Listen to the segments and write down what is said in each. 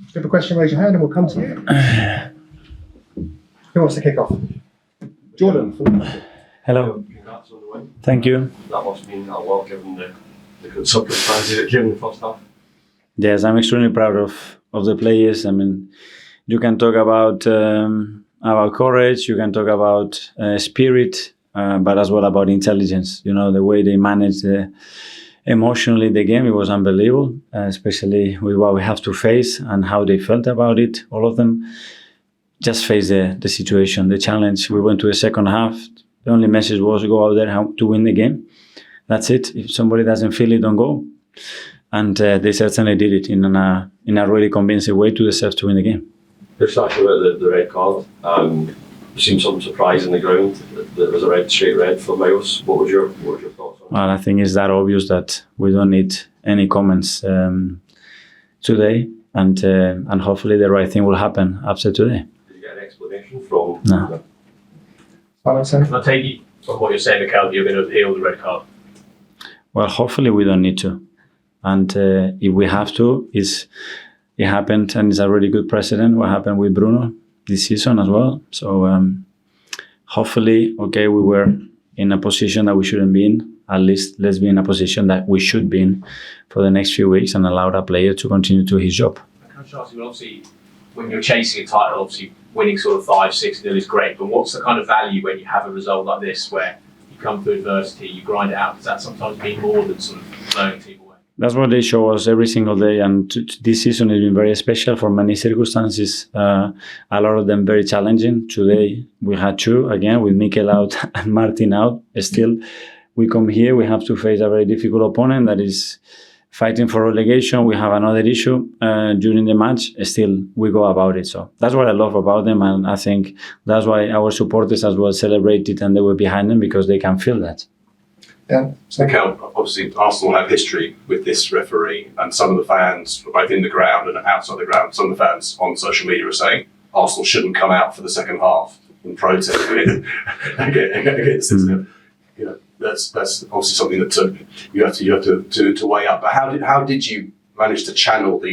If you have a question, raise your hand and we'll come to you. Who wants to kick off? Jordan. Hello. Thank you. That must mean that well, given the good circumstances that came in the first half. Yes, I'm extremely proud of the players. I mean, you can talk about courage, you can talk about spirit, but as well about intelligence. You know, the way they managed emotionally the game, it was unbelievable, especially with what we have to face and how they felt about it. All of them just faced the situation, the challenge. We went to the second half. The only message was go out there to win the game. That's it. If somebody doesn't feel it, don't go. And they certainly did it in a really convincing way to deserve to win the game. Just actually about the red card. There seemed some surprise in the ground that there was a straight red for Myles. What was your thoughts on it? Well, I think it's that obvious that we don't need any comments today, and hopefully the right thing will happen after today. Did you get an explanation from? No. Can I take it from what you're saying, Mikel, you're going to appeal the red card? Well, hopefully we don't need to. And if we have to, it happened, and it's a really good precedent what happened with Bruno this season as well. So hopefully, we were in a position that we shouldn't be in. At least let's be in a position that we should be in for the next few weeks and allow that player to continue to his job. Can I just ask you, obviously, when you're chasing a title, obviously winning sort of 5-6-0 is great, but what's the kind of value when you have a result like this where you come through adversity, you grind it out? Does that sometimes mean more than sort of blowing team away? That's what they show us every single day, and this season has been very special for many circumstances. A lot of them very challenging. Today we had two, again, with Mikel out and Martin out. Still, we come here, we have to face a very difficult opponent that is fighting for relegation. We have another issue during the match. Still, we go about it. So that's what I love about them, and I think that's why our supporters as well celebrated and they were behind them, because they can feel that. Yeah. Mikel, obviously Arsenal have history with this referee, and some of the fans, both in the ground and outside the ground, some of the fans on social media are saying Arsenal shouldn't come out for the second half in protest against this. You know, that's obviously something that you have to weigh up. But how did you manage to channel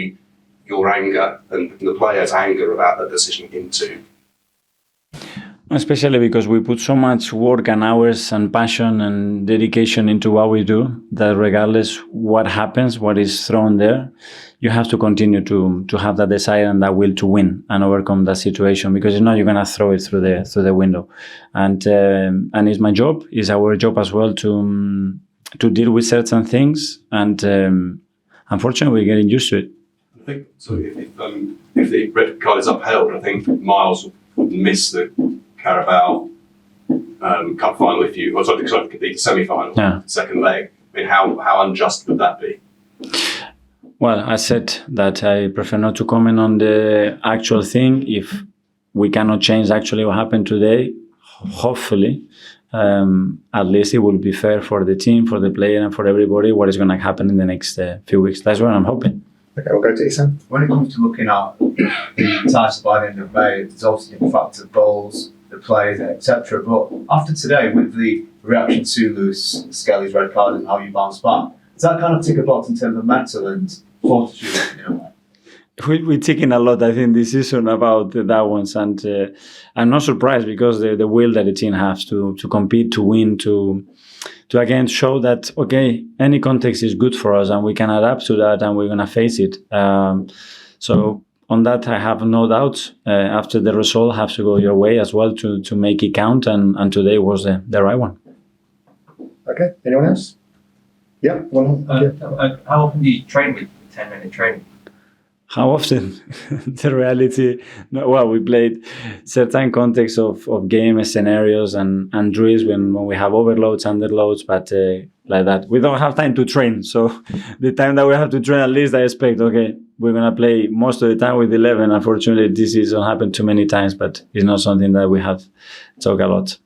your anger and the players' anger about that decision into? Especially because we put so much work and hours and passion and dedication into what we do, that regardless what happens, what is thrown there, you have to continue to have that desire and that will to win and overcome that situation, because if not, you're going to throw it through the window. And it's my job, it's our job as well to deal with certain things, and unfortunately we're getting used to it. I think so. If the red card is upheld, I think Myles would miss the Carabao Cup final the semi-final, second leg. I mean, how unjust would that be? Well, I said that I prefer not to comment on the actual thing. If we cannot change actually what happened today, hopefully, at least it will be fair for the team, for the player, and for everybody what is going to happen in the next few weeks. That's what I'm hoping. Okay, we'll go to Isan. When it comes to looking at the title by the end of May, there's obviously the fact of goals, the players, etc. But after today, with the reaction to Lewis-Skelly's red card and how you bounced back, does that kind of tick a box in terms of mental and fortitude in a way? We're taking a lot, I think, this season about that ones, and I'm not surprised, because the will that the team has to compete, to win, to again show that any context is good for us and we can adapt to that and we're gonna face it. So on that, I have no doubt. After the result, have to go your way as well to make it count, and today was the right one. Okay, anyone else? Yeah, one. How often do you train with 10-minute training? How often? The reality, well, we played certain contexts of game scenarios and drills when we have overloads, underloads, but like that. We don't have time to train. So the time that we have to train, at least I expect, we're going to play most of the time with 11. Unfortunately, this season happened too many times, but it's not something that we have talked a lot.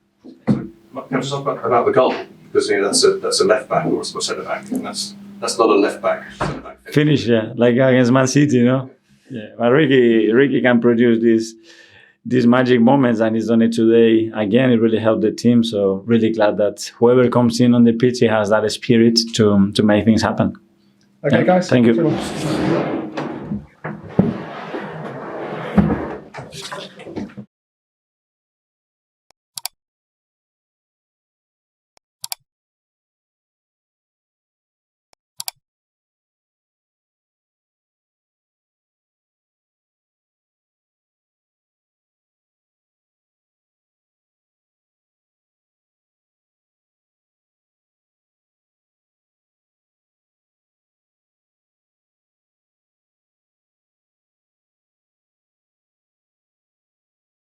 Can I just talk about the goal? Because that's a left back or a centre back, and that's not a left back. Centre back finish, like against Man City, Yeah, but Ricky can produce these magic moments, and he's done it today. Again, it really helped the team. So really glad that whoever comes in on the pitch, he has that spirit to make things happen. Okay, guys. Thank you.